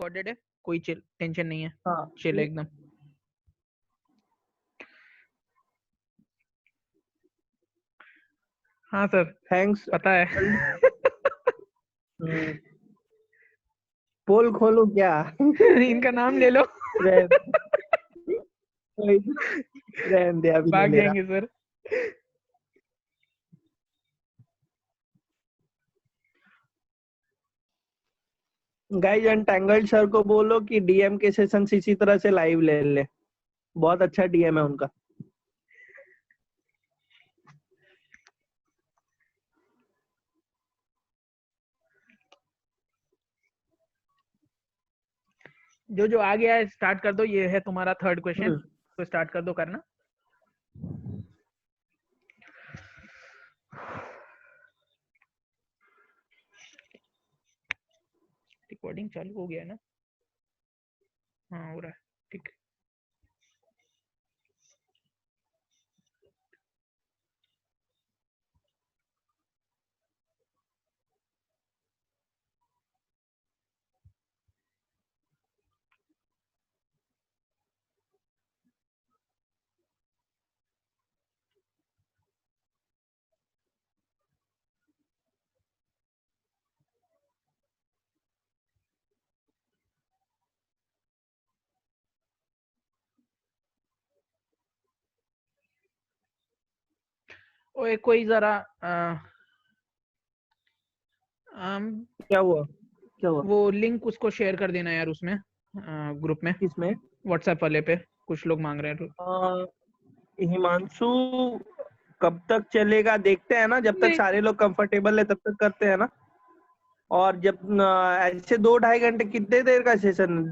Recorded है, कोई tension नहीं है। हाँ चिल है एकदम। हाँ सर थैंक्स। पता है। पोल खोलूं क्या? इनका नाम ले लो। रहन रहन दे, अभी नहीं भाग ले रहा। जाएंगे सर। गाइस अनटैंगल्ड सर को बोलो कि डीएम के सेशन इसी तरह से लाइव ले ले, बहुत अच्छा डीएम है उनका। जो जो आ गया है स्टार्ट कर दो, ये है तुम्हारा थर्ड क्वेश्चन, तो स्टार्ट कर दो करना। रिकॉर्डिंग चालू हो गया है ना? हाँ हो रहा है, ठीक है। ओए कोई जरा क्या हुआ? क्या हुआ? वो लिंक उसको शेयर कर देना यार, उसमें ग्रुप में, किसमें? व्हाट्सएप वाले पे। कुछ लोग मांग रहे हैं तो। हिमांशु, कब तक चलेगा देखते हैं ना, जब तक नहीं, सारे लोग कंफर्टेबल है तब तक करते हैं ना। और जब ऐसे 2-2.5 घंटे कितने देर का सेशन,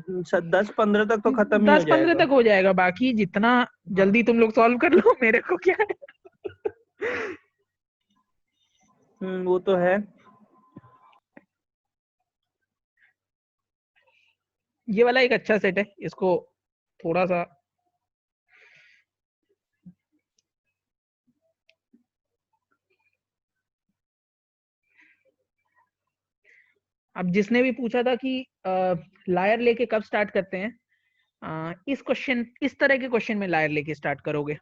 10-15 तक तो खत्म ही हो 10-15 जाएगा। तक हो जाएगा, बाकी जितना हाँ। जल्दी तुम लोग सॉल्व कर लो मेरे को क्या है। वो तो है। ये वाला एक अच्छा सेट है, इसको थोड़ा सा। अब जिसने भी पूछा था कि लायर लेके कब स्टार्ट करते हैं, इस क्वेश्चन, इस तरह के क्वेश्चन में लायर लेके स्टार्ट करोगे।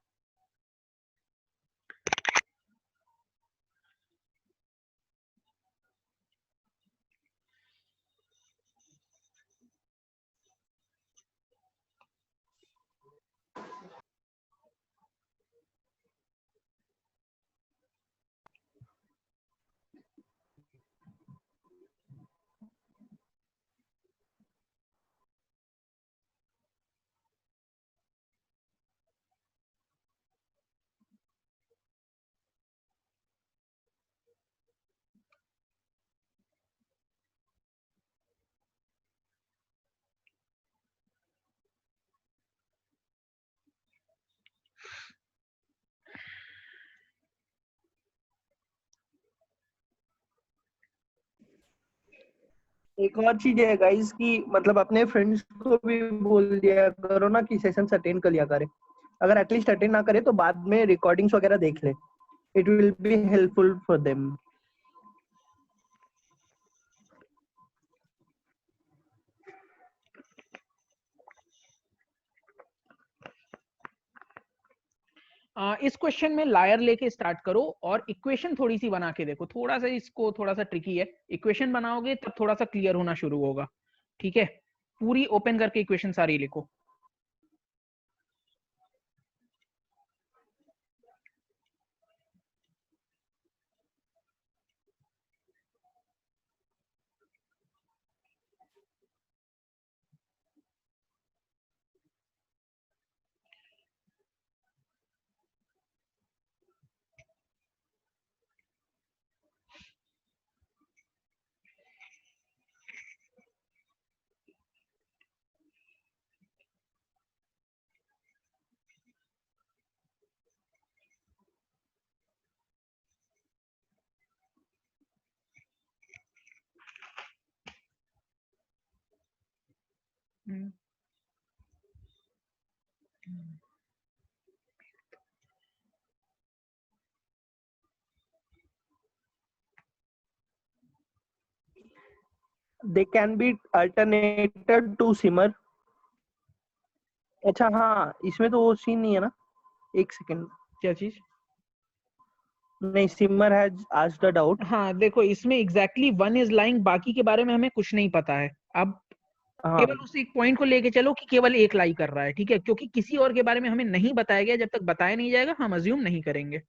एक और चीज है गाइस कि मतलब अपने फ्रेंड्स को भी बोल दिया करो ना कि सेशंस अटेंड कर लिया करे। अगर एटलीस्ट अटेंड ना करे तो बाद में रिकॉर्डिंग्स वगैरह देख ले, it will be helpful for them. इस क्वेश्चन में लायर लेके स्टार्ट करो और इक्वेशन थोड़ी सी बना के देखो। थोड़ा सा इसको थोड़ा सा ट्रिकी है, इक्वेशन बनाओगे तब थोड़ा सा क्लियर होना शुरू होगा। ठीक है, पूरी ओपन करके इक्वेशन सारी लिखो। दे कैन बी अल्टरनेटेड टू सिमर। अच्छा हाँ, इसमें तो वो सीन नहीं है ना, एक सेकंड। क्या चीज? नहीं, सिमर हैज आस्क्ड द डाउट। हाँ देखो, इसमें एग्जैक्टली वन इज लाइंग, बाकी के बारे में हमें कुछ नहीं पता है। अब हाँ, केवल उस एक पॉइंट को लेके चलो कि केवल एक लाई कर रहा है, ठीक है, क्योंकि किसी और के बारे में हमें नहीं बताया गया, जब तक बताया नहीं जाएगा हम अज्यूम नहीं करेंगे।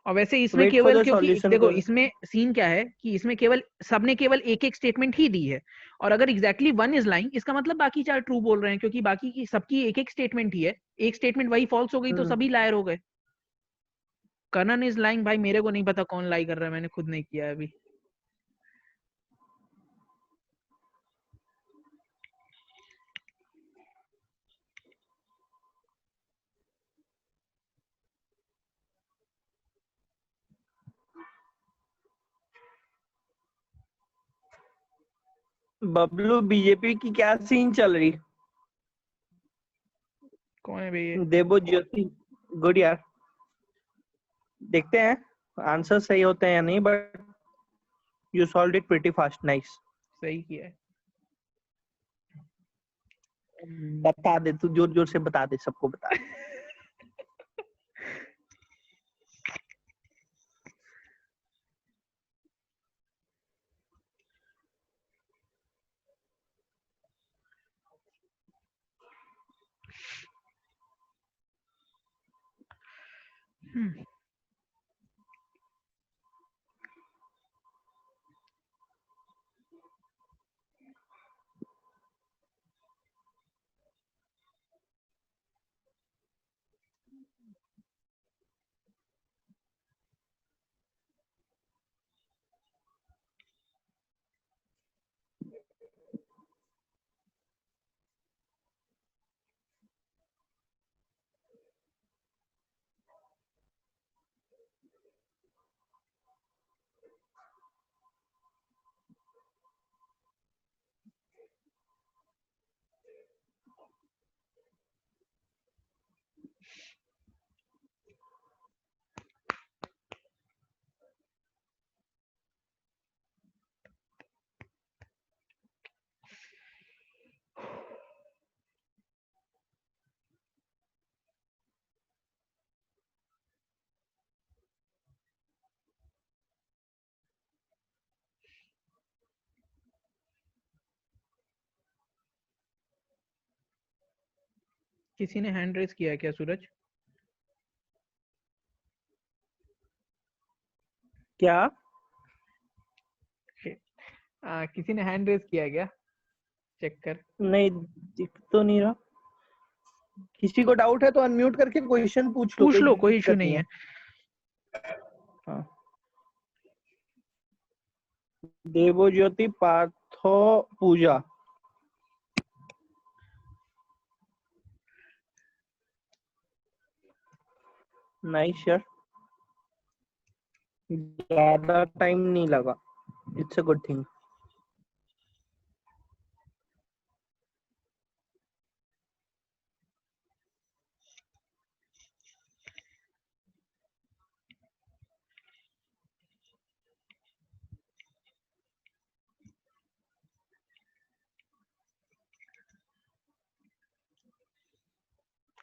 और वैसे इसमें वेट फॉर केवल, द क्योंकि सॉल्यूशन देखो कर। इसमें सीन क्या है कि इसमें केवल सबने केवल एक एक स्टेटमेंट ही दी है, और अगर एग्जैक्टली वन इज लाइंग, इसका मतलब बाकी चार ट्रू बोल रहे हैं, क्योंकि बाकी की सबकी एक एक स्टेटमेंट ही है। एक स्टेटमेंट वही फॉल्स हो गई तो सभी लायर हो गए। कनन इज लाइंग, भाई मेरे को नहीं पता कौन लाई कर रहा है, मैंने खुद नहीं किया है अभी। बबलू, बीजेपी की क्या सीन चल रही? कौन है भैया? देबो ज्योति। गुड यार। देखते हैं आंसर सही होते हैं या नहीं, but you solved it pretty fast. Nice. सही किया है। बता दे तू, जोर जोर से बता दे, सबको बता दे। किसी ने हैंड रेस किया है क्या सूरज? क्या? किसी ने हैंड रेस किया है क्या? चेक कर। नहीं, दिख तो नहीं रहा। किसी को डाउट है तो अनम्यूट करके क्वेश्चन पूछ लो, पूछ कोई लो, कोई इशू दिक्कत नहीं नहीं है। है। हाँ। देवज्योति पार्थो पूजा। नाइस यार, ज्यादा टाइम नहीं लगा। It's a good thing.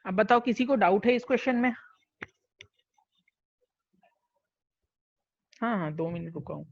अब बताओ, किसी को डाउट है इस क्वेश्चन में? हाँ हाँ, 2 मिनट रुका हूँ।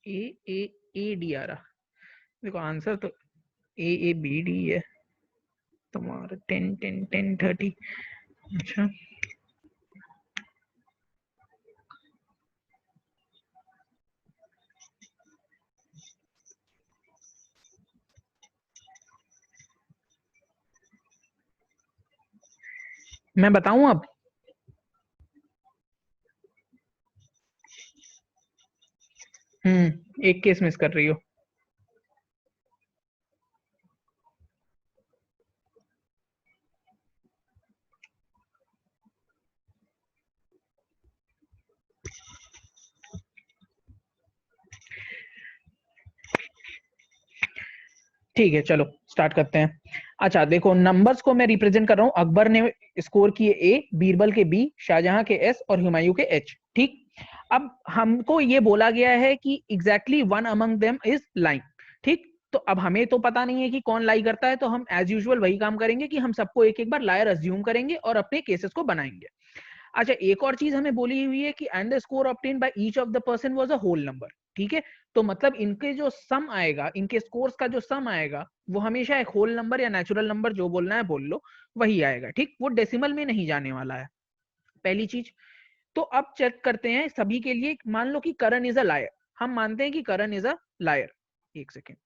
ए ए ए डी आ रहा, देखो आंसर तो ए ए बी डी है तुम्हारा। 10 10 10 30। अच्छा, मैं बताऊं अब? एक केस मिस कर रही हो। ठीक है, चलो स्टार्ट करते हैं। अच्छा देखो, नंबर्स को मैं रिप्रेजेंट कर रहा हूं। अकबर ने स्कोर किए ए, बीरबल के बी, शाहजहां के एस और हुमायूं के एच। ठीक, अब हमको ये बोला गया है कि exactly one among them is lying. ठीक, तो अब हमें तो पता नहीं है कि कौन लाई करता है, तो हम एज यूजुअल वही काम करेंगे कि हम सबको एक एक बार लायर अज्यूम करेंगे और अपने केसेस को बनाएंगे। अच्छा, एक और चीज हमें बोली हुई है कि and the score obtained by each of the person was a whole number. ठीक है, तो मतलब इनके जो सम आएगा, इनके स्कोर्स का जो सम आएगा, वो हमेशा एक होल नंबर या नेचुरल नंबर, जो बोलना है बोल लो, वही आएगा। ठीक, वो डेसिमल में नहीं जाने वाला है, पहली चीज। तो अब चेक करते हैं सभी के लिए। मान लो कि करण इज अ लायर, हम मानते हैं कि करण इज अ लायर। एक सेकेंड,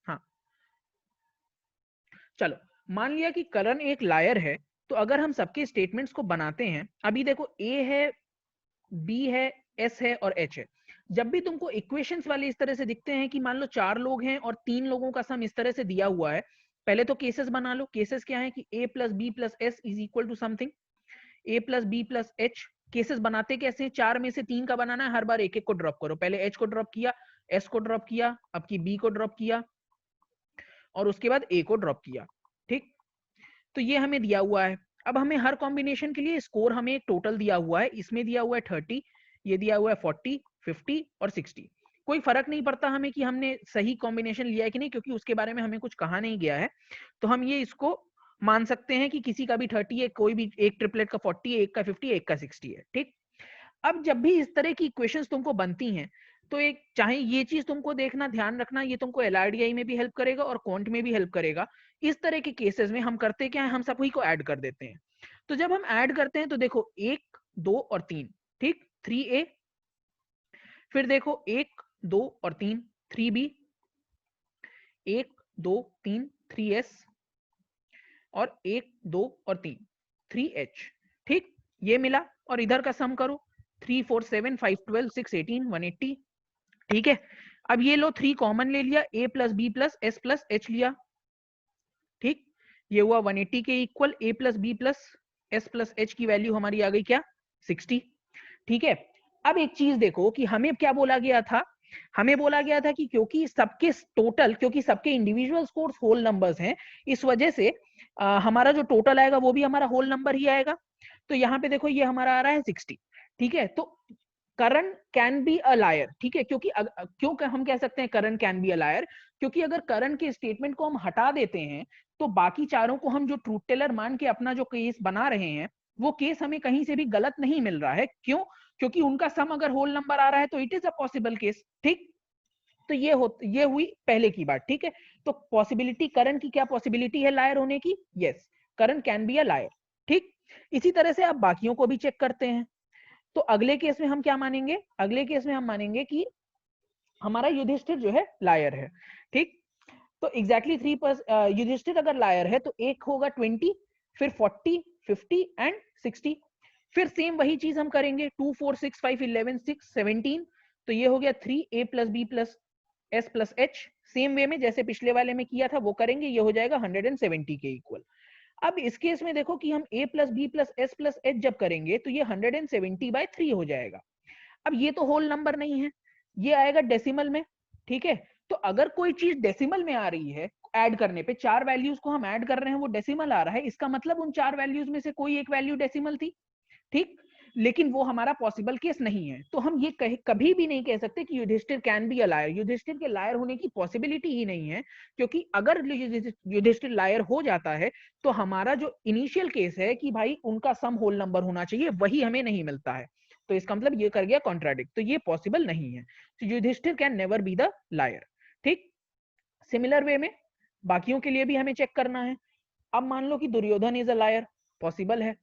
हाँ चलो, मान लिया कि करण एक लायर है। तो अगर हम सबके स्टेटमेंट्स को बनाते हैं, अभी देखो ए है, बी है, एस है और एच है। जब भी तुमको इक्वेशंस वाले इस तरह से दिखते हैं कि मान लो 4 लोग हैं और 3 लोगों का सम इस तरह से दिया हुआ है, पहले तो केसेस बना लो। केसेस क्या है कि a plus b plus s is equal to something, a plus b plus h. Cases बनाते कैसे हैं? 4 में से 3 का बनाना है, हर बार एक एक को ड्रॉप करो। पहले एच को ड्रॉप किया, एस को ड्रॉप किया, अब की बी को ड्रॉप किया और उसके बाद ए को ड्रॉप किया। ठीक, तो ये हमें दिया हुआ है। अब हमें हर कॉम्बिनेशन के लिए स्कोर हमें एक टोटल दिया हुआ है। इसमें दिया हुआ है 30, ये दिया हुआ है 40, 50 और 60। कोई फर्क नहीं पड़ता हमें कि हमने सही कॉम्बिनेशन लिया है कि नहीं, क्योंकि उसके बारे में हमें कुछ कहा नहीं गया है। तो हम ये इसको मान सकते हैं कि किसी का भी 30 है, कोई भी एक ट्रिपलेट का 40 है, एक का 50, एक का 60 है। ठीक, अब जब भी इस तरह की इक्वेशंस तुमको बनती हैं, तो एक चाहे ये चीज तुमको देखना, ध्यान रखना, ये तुमको एलआरडीआई में भी हेल्प करेगा और क्वांट में भी हेल्प करेगा। इस तरह के केसेस में हम करते क्या है, हम सभी को ऐड कर देते हैं। तो जब हम ऐड करते हैं तो देखो 1, 2 और 3, ठीक, 3a। फिर देखो 1, 2 और 3, 3b, 1, 2, 3, 3s और 1, 2 और 3, 3h। ठीक, ये मिला और इधर का सम करो, 3, 4, 7, 5, 12, 6, 18, 180। ठीक है, अब ये लो 3 कॉमन ले लिया, a plus b plus s plus h लिया। ठीक, ये हुआ 180 के equal. a plus b plus s plus h की वैल्यू हमारी आ गई क्या? 60। ठीक है, अब एक चीज देखो कि हमें क्या बोला गया था। हमें बोला गया था कि क्योंकि सबके टोटल, क्योंकि सबके इंडिविजुअल स्कोर्स होल नंबर्स हैं, इस वजह से हमारा जो टोटल आएगा वो भी हमारा होल नंबर ही आएगा। तो यहाँ पे देखो ये हमारा आ रहा है 60। ठीक है, तो करण कैन बी अ लायर। ठीक है, क्योंकि क्यों हम कह सकते हैं करण कैन बी अ लायर? क्योंकि अगर करण के स्टेटमेंट को हम हटा देते हैं, तो बाकी चारों को हम जो ट्रूथ टेलर मान के अपना जो केस बना रहे हैं, वो केस हमें कहीं से भी गलत नहीं मिल रहा है। क्यों? क्योंकि उनका सम अगर होल नंबर आ रहा है तो it is a possible case. ठीक, तो ये हुई पहले की बात। ठीक है, तो पॉसिबिलिटी, करण की क्या पॉसिबिलिटी है लायर होने की? Yes, Karan can be a lawyer. ठीक, इसी तरह से आप बाकियों को भी चेक करते हैं। तो अगले केस में हम क्या मानेंगे? अगले केस में हम मानेंगे कि हमारा युधिष्ठिर जो है लायर है। ठीक, तो एग्जैक्टली युधिष्ठिर अगर लायर है तो एक होगा 20, फिर 40, 50 एंड 60। फिर सेम वही चीज हम करेंगे, 2, 4, 6, 5, 11, 6, 17। तो ये हो गया 3a plus b plus s plus h. Same way में जैसे पिछले वाले में किया था वो करेंगे, ये हो जाएगा 170 के इक्वल। अब इस केस में देखो कि हम a plus b plus s plus h जब करेंगे तो ये 170/3 हो जाएगा। अब ये तो होल नंबर नहीं है, ये आएगा डेसिमल में। ठीक है, तो अगर कोई चीज डेसिमल में आ रही है, ऐड करने पे 4 वैल्यूज को हम ऐड कर रहे हैं, वो डेसिमल आ रहा है, इसका मतलब उन 4 वैल्यूज में से कोई एक वैल्यू डेसिमल थी। ठीक, लेकिन वो हमारा पॉसिबल केस नहीं है। तो हम ये कभी भी नहीं कह सकते कि Yudhishthir can be a liar. Yudhishthir के लायर होने की पॉसिबिलिटी ही नहीं है, क्योंकि अगर युधिष्ठिर लायर हो जाता है तो हमारा जो इनिशियल केस है कि भाई उनका सम होल नंबर होना चाहिए, वही हमें नहीं मिलता है। तो इसका मतलब ये कर गया कॉन्ट्राडिक्ट, तो ये पॉसिबल नहीं है। तो Yudhishthir can never be the liar. ठीक, सिमिलर वे में बाकियों के लिए भी हमें चेक करना है। अब मान लो कि Duryodhan is a liar, possible है।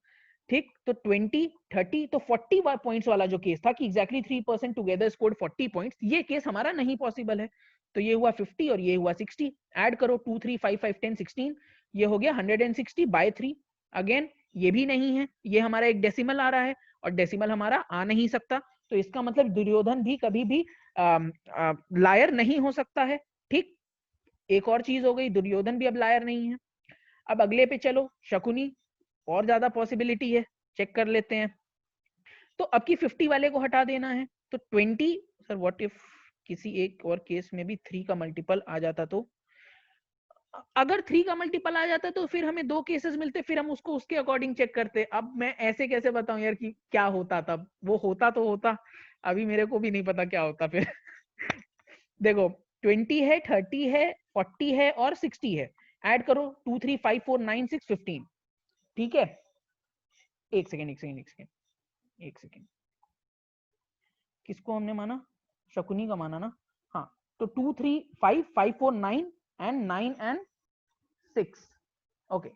ठीक, तो 20, 30, तो 40 पॉइंट्स वाला जो केस था कि एग्जैक्टली 3% टुगेदर स्कोर्ड 40 पॉइंट्स, ये केस हमारा नहीं पॉसिबल है। तो ये हुआ 50 और ये हुआ 60। ऐड करो 2, 3, 5, 5, 10, 16, ये हो गया 160/3। अगेन ये भी नहीं है, ये हमारा एक डेसिमल आ रहा है और डेसिमल हमारा आ नहीं सकता, तो इसका मतलब दुर्योधन भी कभी भी लायर नहीं हो सकता है। ठीक, एक और चीज हो गई, दुर्योधन भी अब लायर नहीं है। अब अगले पे चलो, शकुनी, और ज्यादा पॉसिबिलिटी है, चेक कर लेते हैं। तो अब की 50 वाले को हटा देना है, तो 20, सर व्हाट इफ किसी एक और केस में भी 3 का मल्टीपल आ जाता, तो अगर 3 का मल्टीपल आ जाता तो फिर हमें 2 केसेस मिलते, फिर हम उसको उसके अकॉर्डिंग चेक करते। अब मैं ऐसे कैसे बताऊं यार कि क्या होता, तब वो होता तो होता, अभी मेरे को भी नहीं पता क्या होता फिर। देखो 20 है, 30 है, 40 है और 60 है, ऐड करो 2 3 5 4 9 6 15। ठीक है, एक सेकेंड एक सेकेंड एक सेकेंड एक सेकेंड, किसको हमने माना, शकुनी का माना ना। हाँ, तो 2 3 5 5 4 9 एंड 9 एंड 6। ओके,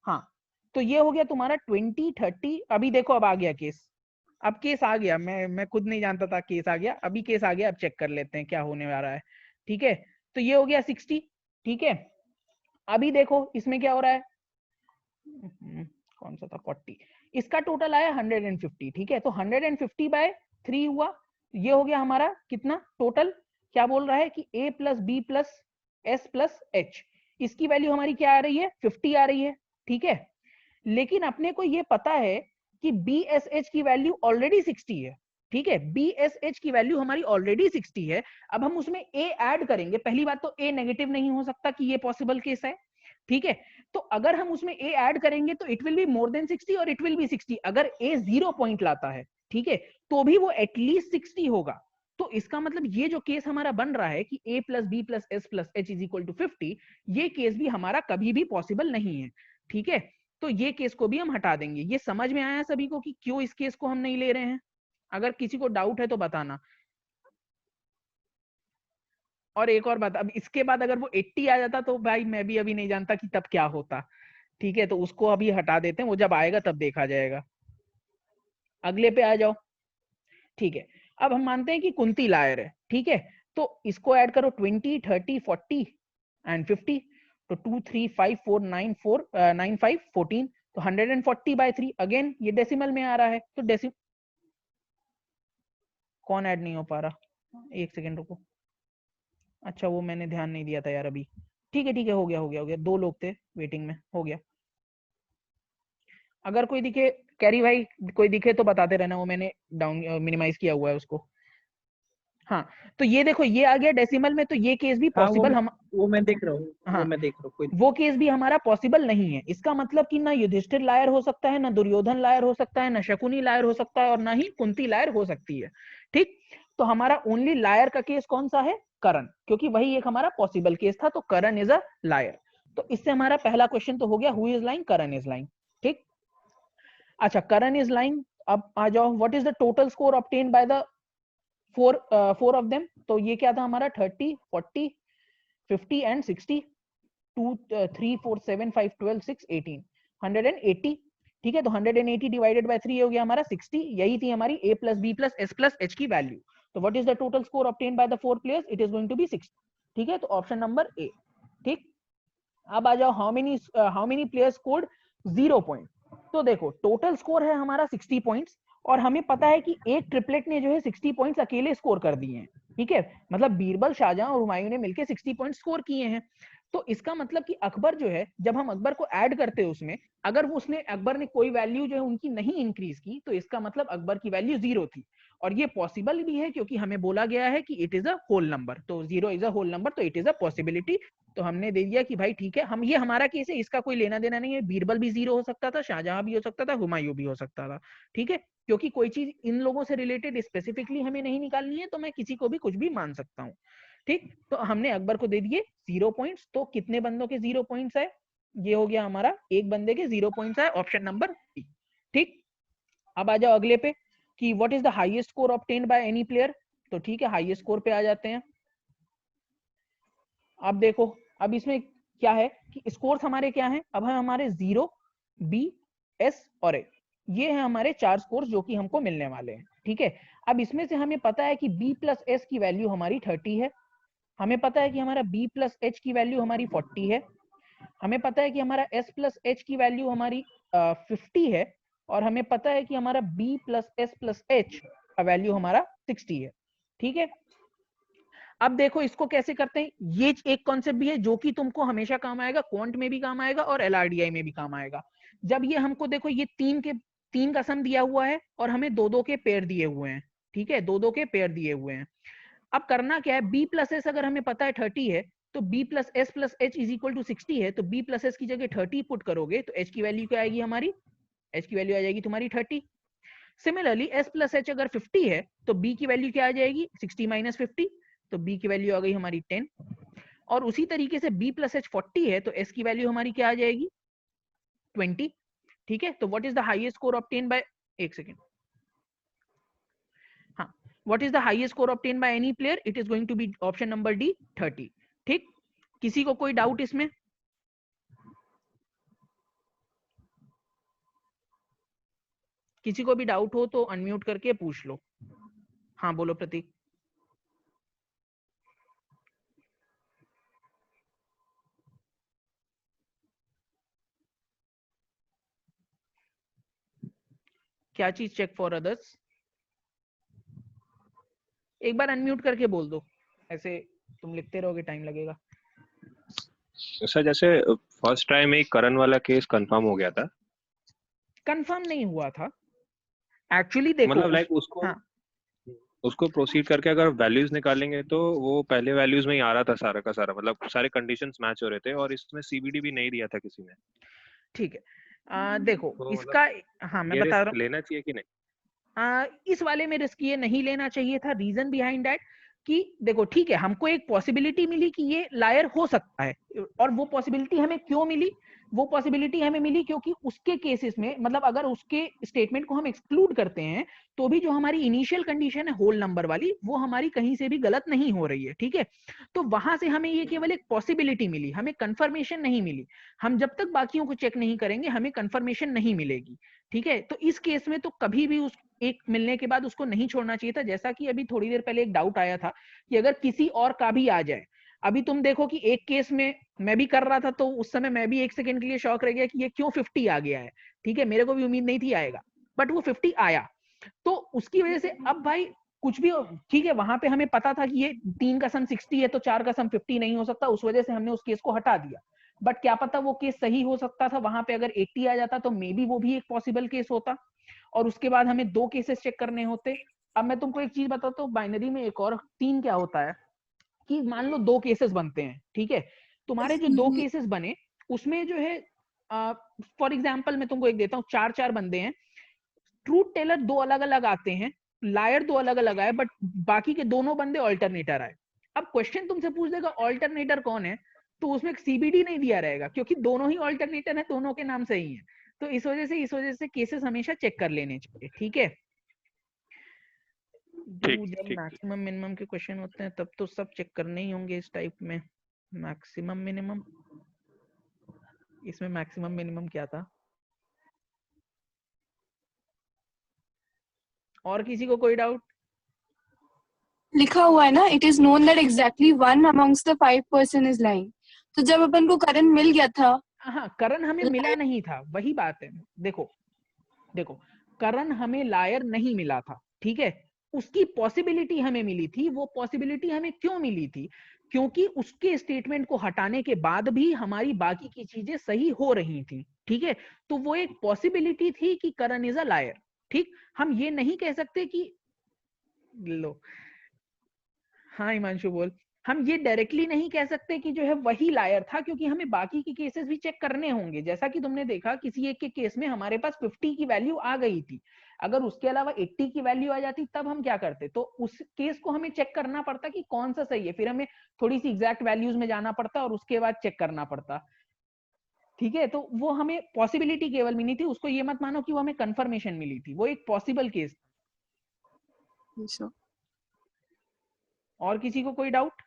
हाँ, तो ये हो गया तुम्हारा 20 30। अभी देखो अब आ गया केस, अब केस आ गया, मैं खुद नहीं जानता था केस आ गया, अभी केस आ गया, अब चेक कर लेते हैं क्या होने वाला है। ठीक है, तो ये हो गया 60। ठीक है, अभी देखो इसमें क्या हो रहा है, कौन सा था, 40, इसका टोटल आया 150। ठीक है, तो 150 बाय 3 हुआ, ये हो गया हमारा कितना टोटल, क्या बोल रहा है कि a plus b plus s plus h, इसकी वैल्यू हमारी क्या आ रही है, 50 आ रही है। ठीक है, लेकिन अपने को ये पता है कि बी एस एच की वैल्यू ऑलरेडी 60 है। ठीक है, बी एस एच की वैल्यू हमारी ऑलरेडी 60 है। अब हम उसमें ए ऐड करेंगे, पहली बात तो ए नेगेटिव नहीं हो सकता कि ये पॉसिबल केस है। ठीक है, तो अगर हम उसमें ए ऐड करेंगे तो it will be more than 60 और इट विल बी 60। अगर ए 0 पॉइंट लाता है, ठीक है, तो भी वो एटलीस्ट 60 होगा। तो इसका मतलब ये जो केस हमारा बन रहा है कि a plus b plus s plus h is equal to 50, ये केस भी हमारा कभी भी पॉसिबल नहीं है। ठीक है, तो ये केस को भी हम हटा देंगे। ये समझ में आया सभी को कि क्यों इस केस को हम नहीं ले रहे हैं? अगर किसी को डाउट है तो बताना। और एक और बात, अब इसके बाद अगर वो 80 आ जाता तो भाई मैं भी अभी नहीं जानता कि तब क्या होता। ठीक है, तो उसको अभी हटा देते हैं, वो जब आएगा तब देखा जाएगा। अगले पे आ जाओ। ठीक है, अब हम मानते हैं कि कुंती लायर है। ठीक है, तो इसको ऐड करो 20 30 40 एंड 50। तो 2 3 5 4 9 4 9 5 14, तो 140 बाय 3। अगेन ये डेसिमल में आ रहा है, तो डेसिमल कौन ऐड नहीं हो पा रहा, एक सेकेंड रुको। अच्छा, वो मैंने ध्यान नहीं दिया था यार अभी। ठीक है ठीक है, हो गया हो गया हो गया, 2 लोग थे वेटिंग में, हो गया। अगर कोई दिखे, कैरी भाई कोई दिखे तो बताते रहना, वो मैंने डाउन मिनिमाइज किया हुआ है उसको। हाँ, तो ये देखो ये आ गया डेसिमल में, तो ये केस भी हाँ पॉसिबल हम, वो मैं देख रहा हूँ, वो हाँ, मैं देख रहा हूँ, कोई वो केस भी हमारा पॉसिबल नहीं है। इसका मतलब कि ना युधिष्ठिर लायर हो सकता है, ना दुर्योधन लायर हो सकता है, ना शकुनी लायर हो सकता है, और ना ही कुंती लायर हो सकती है। ठीक, तो हमारा ओनली लायर का केस कौन सा है, करण, क्योंकि वही एक हमारा पॉसिबल केस था, तो करण इज अ लायर। तो इससे हमारा पहला क्वेश्चन तो हो गया, who is lying, Karan is lying. ठीक, अच्छा, करण इज लाइंग। अब आ जाओ, what is the total score obtained by the four of them. तो ये क्या था हमारा, 30 40 50 एंड 60। 2 3 4 7 5 12 6 18, 180। ठीक है, तो 180 डिवाइडेड बाय 3 हो गया हमारा 60। यही थी हमारी a plus b plus s plus h की वैल्यू। तो what is the total score obtained by the 4 players, it is going to be 60। ठीक है, तो ऑप्शन नंबर ए। ठीक, अब आ जाओ, how many players scored 0 point. तो देखो टोटल स्कोर है हमारा 60 पॉइंट्स, और हमें पता है कि एक ट्रिपलेट ने जो है 60 पॉइंट्स अकेले स्कोर कर दिए हैं। ठीक है, मतलब बीरबल, शाहजहां और हुमायूं ने मिलकर 60 पॉइंट स्कोर किए हैं। तो इसका मतलब कि अकबर जो है, जब हम अकबर को ऐड करते हैं उसमें, अगर वो उसने अकबर ने कोई वैल्यू जो है उनकी नहीं इंक्रीज की, तो इसका मतलब अकबर की वैल्यू 0 थी। और ये पॉसिबल भी है क्योंकि हमें बोला गया है कि it is a whole number, तो 0 इज अ होल नंबर, तो इट इज अ पॉसिबिलिटी। तो हमने दे दिया कि भाई ठीक है, हम ये हमारा केस है, इसका कोई लेना देना नहीं है। बीरबल भी 0 हो सकता था, शाहजहां भी हो सकता था, हुमायूं भी हो सकता था। ठीक है, क्योंकि कोई चीज इन लोगों से रिलेटेड स्पेसिफिकली हमें नहीं निकालनी है, तो मैं किसी को भी कुछ भी मान सकता हूँ। ठीक, तो हमने अकबर को दे दिए 0 पॉइंट्स। तो कितने बंदों के 0 पॉइंट्स है, ये हो गया हमारा एक बंदे के 0 पॉइंट्स है, ऑप्शन नंबर डी। ठीक, अब आ जाओ अगले पे कि what is the highest score obtained bye any player. तो ठीक है, हाईएस्ट स्कोर पे आ जाते हैं। अब देखो, अब इसमें क्या है कि स्कोर्स हमारे क्या हैं, अब है हमारे 0 बी एस और ए, ये है हमारे 4 स्कोर्स जो कि हमको मिलने वाले हैं। ठीक है, अब इसमें से हमें पता है कि बी प्लस एस की वैल्यू हमारी 30 है, हमें पता है कि हमारा बी प्लस एच की वैल्यू हमारी 40 है, हमें पता है कि हमारा s प्लस एच की वैल्यू हमारी 50 है, और हमें पता है कि हमारा b plus s plus H का वैल्यू हमारा 60 है। ठीक है, अब देखो इसको कैसे करते हैं। ये एक कॉन्सेप्ट भी है जो कि तुमको हमेशा काम आएगा, क्वांट में भी काम आएगा और एलआरडीआई में भी काम आएगा। जब ये हमको देखो ये तीन का सम दिया हुआ है और हमें दो दो के पेयर दिए हुए हैं। ठीक है, दो दो के पेयर दिए हुए हैं। अब करना क्या है, b प्लस एस अगर हमें पता है 30 है, तो b plus s plus h is equal to 60 है, तो b प्लस एस की जगह 30 पुट करोगे तो h की वैल्यू क्या आएगी हमारी, h की वैल्यू आ जाएगी तुम्हारी 30। सिमिलरली s प्लस एच अगर 50 है तो b की वैल्यू क्या आ जाएगी, 60 माइनस 50, तो b की वैल्यू आ गई हमारी 10। और उसी तरीके से b प्लस एच 40 है तो s की वैल्यू हमारी क्या आ जाएगी, 20। ठीक है, तो what is the highest score obtain by, एक सेकेंड, हाँ, what is the highest score obtain by any player, it is going to be option number D 30। ठीक, किसी को कोई डाउट इसमें? किसी को भी डाउट हो तो अनम्यूट करके पूछ लो। हाँ बोलो प्रतीक। क्या चीज चेक फॉर अदर्स? एक बार अनम्यूट करके बोल दो, ऐसे तुम लिखते रहोगे टाइम लगेगा। सर जैसे फर्स्ट टाइम एक करण वाला केस कंफर्म हो गया था, कंफर्म नहीं हुआ था एक्चुअली, देखो मतलब लाइक उसको हाँ उसको प्रोसीड करके अगर वैल्यूज निकालेंगे तो वो पहले वैल्यूज में ही आ रहा था सारा का सारा, मतलब सारे कंडीशंस मैच हो रहे थे और इसमें सीबीडी भी नहीं दिया था किसी ने। ठीक है, देखो तो मतलब इसका, हाँ मैं ये बता रहा रिस्क लेना चाहिए कि नहीं? इस वाले में रिस्क ये नहीं लेना चाहिए था। रीजन बिहाइंड दैट कि देखो ठीक है, हमको एक पॉसिबिलिटी मिली कि ये लायर हो सकता है, और वो पॉसिबिलिटी हमें क्यों मिली, वो पॉसिबिलिटी हमें मिली क्योंकि उसके केसेस में, मतलब अगर उसके स्टेटमेंट को हम एक्सक्लूड करते हैं तो भी जो हमारी इनिशियल कंडीशन है होल नंबर वाली, वो हमारी कहीं से भी गलत नहीं हो रही है। ठीक है, तो वहां से हमें ये केवल एक पॉसिबिलिटी मिली, हमें कंफर्मेशन नहीं मिली। हम जब तक बाकियों को चेक नहीं करेंगे हमें कंफर्मेशन नहीं मिलेगी। ठीक है, तो इस केस में तो कभी भी उस एक मिलने के बाद उसको नहीं छोड़ना चाहिए था। जैसा कि अभी थोड़ी देर पहले एक डाउट आया था कि अगर किसी और का भी आ जाए, अभी तुम देखो कि एक केस में मैं भी कर रहा था तो उस समय मैं भी एक सेकंड के लिए शॉक रह गया कि ये क्यों 50 आ गया है। ठीक है, मेरे को भी उम्मीद नहीं थी आएगा, बट वो 50 आया। तो उसकी वजह से अब भाई कुछ भी ठीक है, वहां पे हमें पता था कि ये 3 का सम 60 है तो 4 का सम 50 नहीं हो सकता, उस वजह से हमने उस केस को हटा दिया। बट क्या पता वो केस सही हो सकता था, वहां पे अगर 80 आ जाता तो मे बी वो भी एक पॉसिबल केस होता, और उसके बाद हमें 2 केसेस चेक करने होते। अब मैं तुमको एक चीज बताता हूँ, बाइनरी में एक और 3 क्या होता है कि मान लो 2 केसेस बनते हैं। ठीक है, तुम्हारे जो 2 केसेस बने उसमें जो है, फॉर एग्जाम्पल मैं तुमको एक देता हूँ, 4 बंदे हैं, ट्रूथ टेलर 2 अलग अलग आते हैं, लायर 2 अलग अलग आए, बट बाकी के दोनों बंदे ऑल्टरनेटर आए। अब क्वेश्चन तुमसे पूछ देगा ऑल्टरनेटर कौन है, तो उसमें सीबीडी नहीं दिया रहेगा क्योंकि दोनों ही ऑल्टरनेटर है, दोनों के नाम सही है। तो इस वजह से केसेस हमेशा चेक कर लेने चाहिए। ठीक है, जब ठीक। मैक्सिमम मिनिमम के क्वेश्चन होते हैं तब तो सब चेक करने ही होंगे इस टाइप में। मैक्सिमम मिनिमम, इसमें मैक्सिमम मिनिमम क्या था, और किसी को कोई डाउट? लिखा हुआ है ना, it is known that exactly one amongst the 5 person is lying. तो जब अपन को करण मिल गया था, हाँ, करण हमें मिला नहीं था, वही बात है। देखो देखो, करण हमें लायर नहीं मिला था। ठीक है, उसकी पॉसिबिलिटी हमें मिली थी। वो पॉसिबिलिटी हमें क्यों मिली थी, क्योंकि उसके स्टेटमेंट को हटाने के बाद भी हमारी बाकी की चीजें सही हो रही थी। ठीक है, तो वो एक पॉसिबिलिटी थी कि करण इज अ लायर। ठीक, हम ये नहीं कह सकते कि, लो, हाँ हिमांशु बोल, हम ये डायरेक्टली नहीं कह सकते कि जो है वही लायर था, क्योंकि हमें बाकी के केसेस भी चेक करने होंगे। जैसा कि तुमने देखा किसी एक के केस में हमारे पास 50 की वैल्यू आ गई थी, अगर उसके अलावा 80 की वैल्यू आ जाती तब हम क्या करते, तो उस केस को हमें चेक करना पड़ता कि कौन सा सही है, फिर हमें थोड़ी सी एग्जैक्ट वैल्यूज में जाना पड़ता और उसके बाद चेक करना पड़ता। ठीक है, तो वो हमें पॉसिबिलिटी केवल मिली थी, उसको ये मत मानो कि वो हमें कंफर्मेशन मिली थी, वो एक पॉसिबल केस। और किसी को कोई डाउट?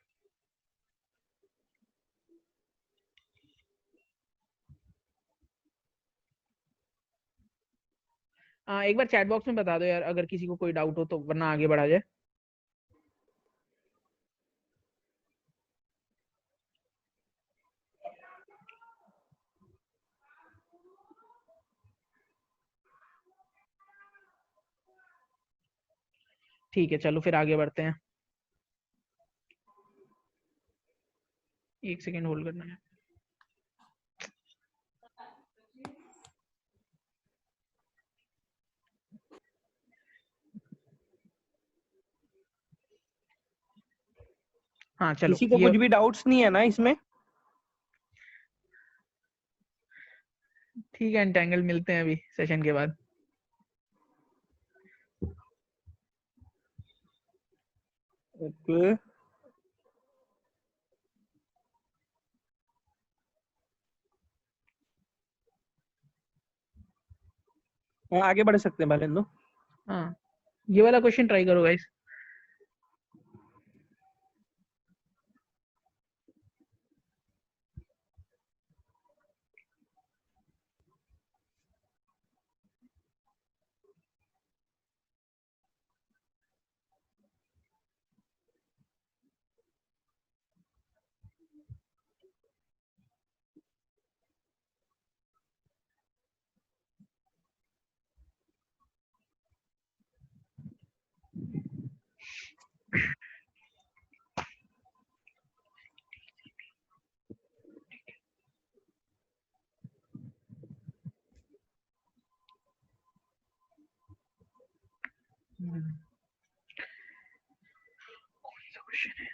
एक बार चैट बॉक्स में बता दो यार अगर किसी को कोई डाउट हो तो, वरना आगे बढ़ा जाए। ठीक है, चलो फिर आगे बढ़ते हैं। 1 सेकेंड होल्ड करना है। हाँ चलो, किसी को ये कुछ भी डाउट्स नहीं है ना इसमें? ठीक है, एंटेंगल मिलते हैं अभी सेशन के बाद। ओके, आगे बढ़ सकते हैं बालेंदु। हाँ, ये वाला क्वेश्चन ट्राई करो गाइस। कौन सा क्वेश्चन है?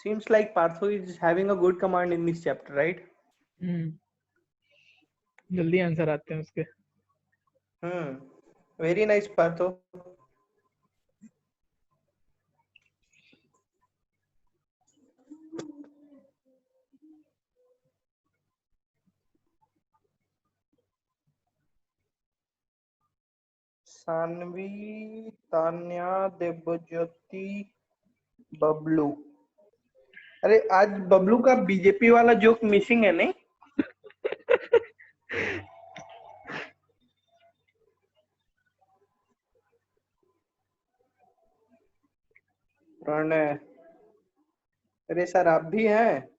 Seems like Partho is having a good command in this chapter, right? जल्दी आंसर आते हैं उसके. Very nice, Partho. Saanvi, Tanya, Devjyoti, Bablu. अरे आज बबलू का बीजेपी वाला जोक मिसिंग है नहीं? प्रणय, अरे सर आप भी हैं?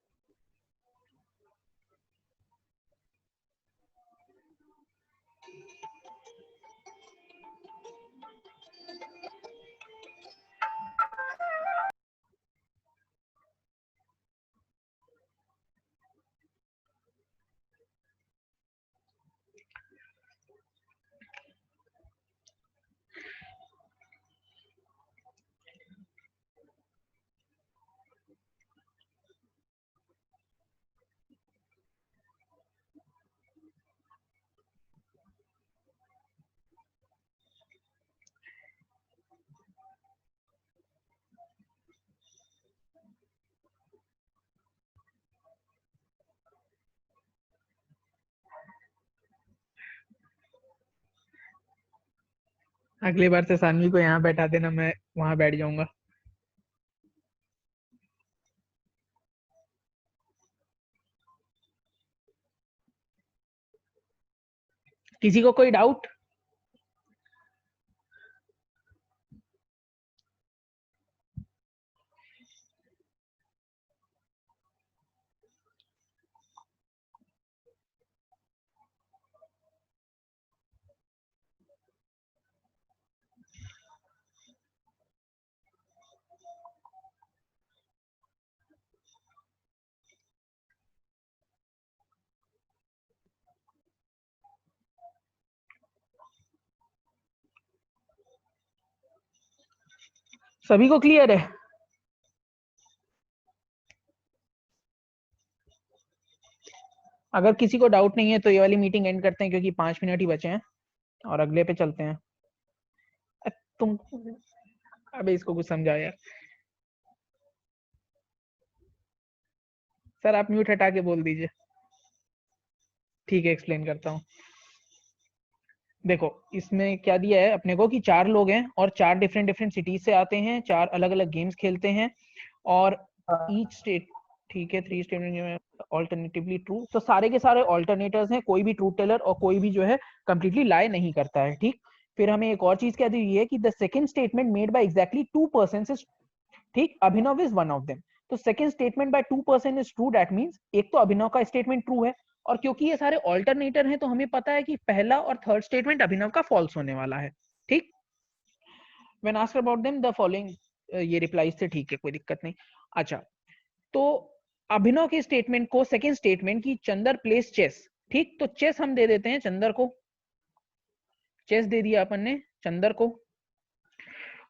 अगली बार से सानवी को यहाँ बैठा देना, मैं वहां बैठ जाऊंगा. किसी को कोई डाउट? सभी को क्लियर है? अगर किसी को डाउट नहीं है तो ये वाली मीटिंग एंड करते हैं, क्योंकि 5 मिनट ही बचे हैं और अगले पे चलते हैं. तुम अबे इसको कुछ समझाओ यार. सर आप म्यूट हटा के बोल दीजिए. ठीक है, एक्सप्लेन करता हूँ. देखो इसमें क्या दिया है अपने को कि 4 लोग हैं और 4 डिफरेंट सिटीज से आते हैं, 4 अलग अलग गेम्स खेलते हैं और ईच स्टेट, ठीक है, 3 स्टेटमेंट ऑल्टरनेटिवली ट्रू. तो सारे के सारे ऑल्टरनेटर्स हैं, कोई भी ट्रू टेलर और कोई भी जो है कंप्लीटली लाई नहीं करता है. ठीक, फिर हमें एक और चीज क्या दी हुई है कि the second statement made by exactly 2 persons is, ठीक, अभिनव इज वन ऑफ देम. तो second statement bye 2 person is true, that means एक तो अभिनव का स्टेटमेंट ट्रू है, और क्योंकि ये सारे ऑल्टरनेटर हैं तो हमें पता है कि पहला और थर्ड स्टेटमेंट अभिनव का फॉल्स होने वाला है. ठीक, when asked about them the following, ये रिप्लाईज थे. ठीक है, कोई दिक्कत नहीं. अच्छा, तो अभिनव के स्टेटमेंट को, सेकंड स्टेटमेंट की चंदर प्लेस चेस, ठीक, तो चेस हम दे देते हैं चंदर को, चेस दे दिया अपन ने चंदर को.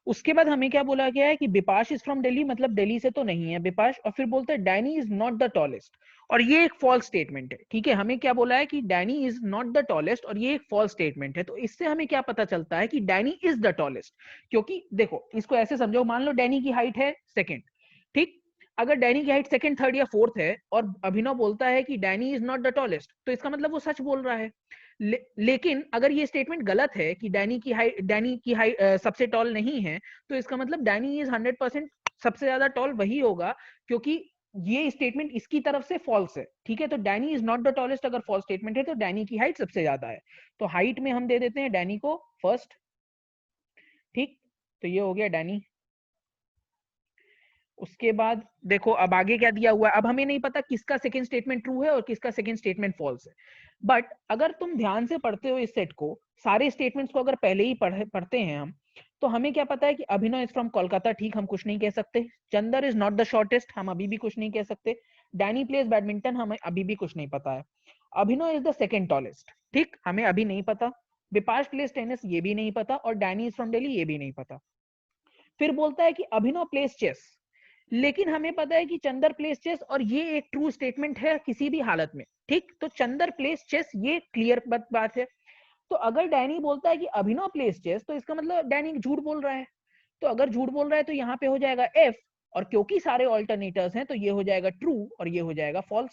उसके बाद हमें क्या बोला गया है कि बिपाश इज फ्रॉम दिल्ली, मतलब दिल्ली से तो नहीं है बिपाश, और फिर बोलते हैं Danny is not the tallest, और ये एक फॉल्स स्टेटमेंट है. ठीक है, हमें क्या बोला है कि Danny is not the tallest, और ये एक फॉल्स स्टेटमेंट है. तो इससे हमें क्या पता चलता है कि डैनी इज द टॉलेस्ट, क्योंकि देखो इसको ऐसे समझो, मान लो डैनी की हाइट है सेकंड, ठीक, अगर डैनी की हाइट सेकंड, थर्ड या फोर्थ है और अभिनव बोलता है कि Danny is not the tallest, तो इसका मतलब वो सच बोल रहा है. लेकिन अगर ये स्टेटमेंट गलत है कि डैनी की हाइट सबसे टॉल नहीं है, तो इसका मतलब डैनी इज 100% सबसे ज्यादा टॉल वही होगा, क्योंकि ये स्टेटमेंट इसकी तरफ से फॉल्स है. ठीक है, तो Danny is not the tallest अगर फॉल्स स्टेटमेंट है तो डैनी की हाइट सबसे ज्यादा है. तो हाइट में हम दे देते हैं डैनी को फर्स्ट. ठीक, तो ये हो गया डैनी. उसके बाद देखो अब आगे क्या दिया हुआ है. अब हमें नहीं पता किसका सेकंड स्टेटमेंट ट्रू है और किसका सेकंड स्टेटमेंट फॉल्स है, बट अगर तुम ध्यान से पढ़ते हो इस सेट को, सारे स्टेटमेंट्स को अगर पहले ही पढ़ते हैं हम, तो हमें क्या पता है कि अभिनव इज फ्रॉम कोलकाता, ठीक, हम कुछ नहीं कह सकते. Chandar is not the shortest, हम अभी भी कुछ नहीं कह सकते. डैनी प्लेज बैडमिंटन, हमें अभी भी कुछ नहीं पता है. अभिनव इज द सेकंड टॉलेस्ट, ठीक, हमें अभी नहीं पता. बिपाश प्लेज टेनिस, ये भी नहीं पता, और डैनी इज फ्रॉम दिल्ली, ये भी नहीं पता. फिर बोलता है कि अभिनव प्लेज चेस, लेकिन हमें पता है कि चंदर प्लेस चेस और ये एक ट्रू स्टेटमेंट है किसी भी हालत में, ठीक। तो चंदर प्लेस चेस ये क्लियर बात है। तो अगर डैनी बोलता है कि अभिनव प्लेस चेस, तो इसका मतलब डैनी झूठ बोल रहा है। तो अगर झूठ बोल रहा है तो यहाँ पे हो जाएगा एफ, और क्योंकि सारे ऑल्टरनेटर्स हैं तो ये हो जाएगा ट्रू और ये हो जाएगा फॉल्स,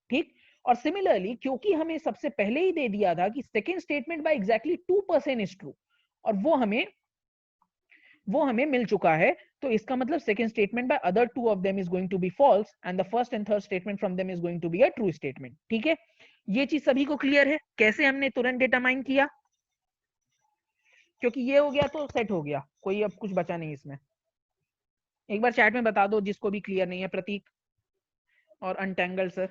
ठीक। और सिमिलरली क्योंकि हमें सबसे पहले ही दे दिया था कि second statement by exactly 2% is true, और वो हमें मिल चुका है, तो इसका मतलब second statement by other two of them is going to be false and the first and third statement from them is going to be a true statement, ठीक है। ये चीज सभी को क्लियर है कैसे हमने तुरंत डिटरमाइन किया, क्योंकि ये हो गया तो सेट हो गया, कोई अब कुछ बचा नहीं इसमें। एक बार चैट में बता दो जिसको भी क्लियर नहीं है, प्रतीक और अनटेंगल सर।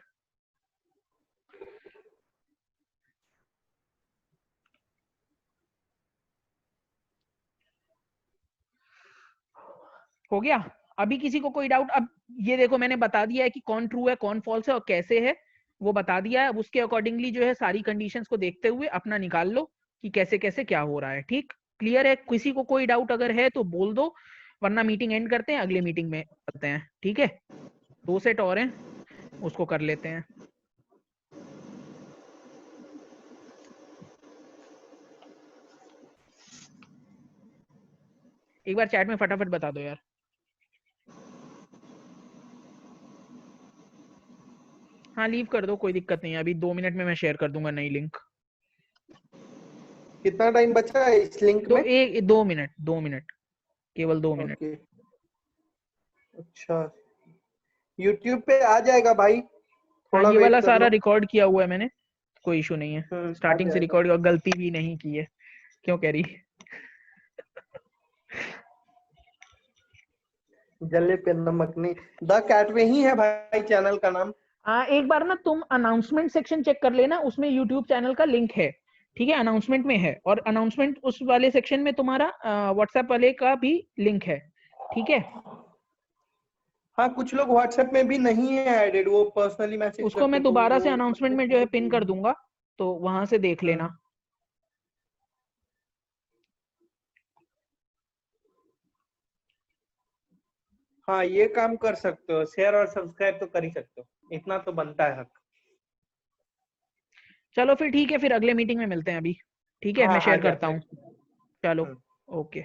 हो गया? अभी किसी को कोई डाउट? अब ये देखो मैंने बता दिया है कि कौन ट्रू है कौन फॉल्स है और कैसे है, वो बता दिया है। अब उसके अकॉर्डिंगली जो है सारी कंडीशंस को देखते हुए अपना निकाल लो कि कैसे कैसे क्या हो रहा है, ठीक। क्लियर है? किसी को कोई डाउट अगर है तो बोल दो, वरना मीटिंग एंड करते हैं, अगले मीटिंग में करते हैं, ठीक है। 2 सेट और हैं, उसको कर लेते हैं। एक बार चैट में फटाफट बता दो यार। हाँ लीव कर दो, कोई दिक्कत नहीं है, अभी 2 मिनट में मैं शेयर कर दूंगा नई लिंक। कितना टाइम बचा है इस लिंक में? 2 मिनट, 2 मिनट, केवल 2 मिनट। ओके, अच्छा YouTube पे आ जाएगा भाई, हाँ थोड़ा ये वेट वाला कर सारा लो। रिकॉर्ड किया हुआ है मैंने, कोई इशू नहीं है। आ स्टार्टिंग से जाएगा। रिकॉर्ड, और गलती भी नहीं की है, क्यों कह रही? जले पे नमक नहीं, द कैटवे ही है भाई चैनल का नाम। एक बार ना तुम अनाउंसमेंट सेक्शन चेक कर लेना, उसमें यूट्यूब चैनल का लिंक है, ठीक है। अनाउंसमेंट में है, और अनाउंसमेंट उस वाले सेक्शन में तुम्हारा व्हाट्सएप वाले का भी लिंक है, ठीक है। हाँ कुछ लोग व्हाट्सएप में भी नहीं है ऐडेड, वो पर्सनली मैसेज उसको करते मैं तो दोबारा से वो अनाउंसमेंट में जो है पिन कर दूंगा, तो वहां से देख लेना। हाँ ये काम कर सकते हो, शेयर और सब्सक्राइब तो कर ही सकते हो, इतना तो बनता है हक। चलो फिर ठीक है, फिर अगले मीटिंग में मिलते हैं अभी, ठीक है। हाँ मैं आ शेयर जा करता फिर। हूँ, चलो ओके।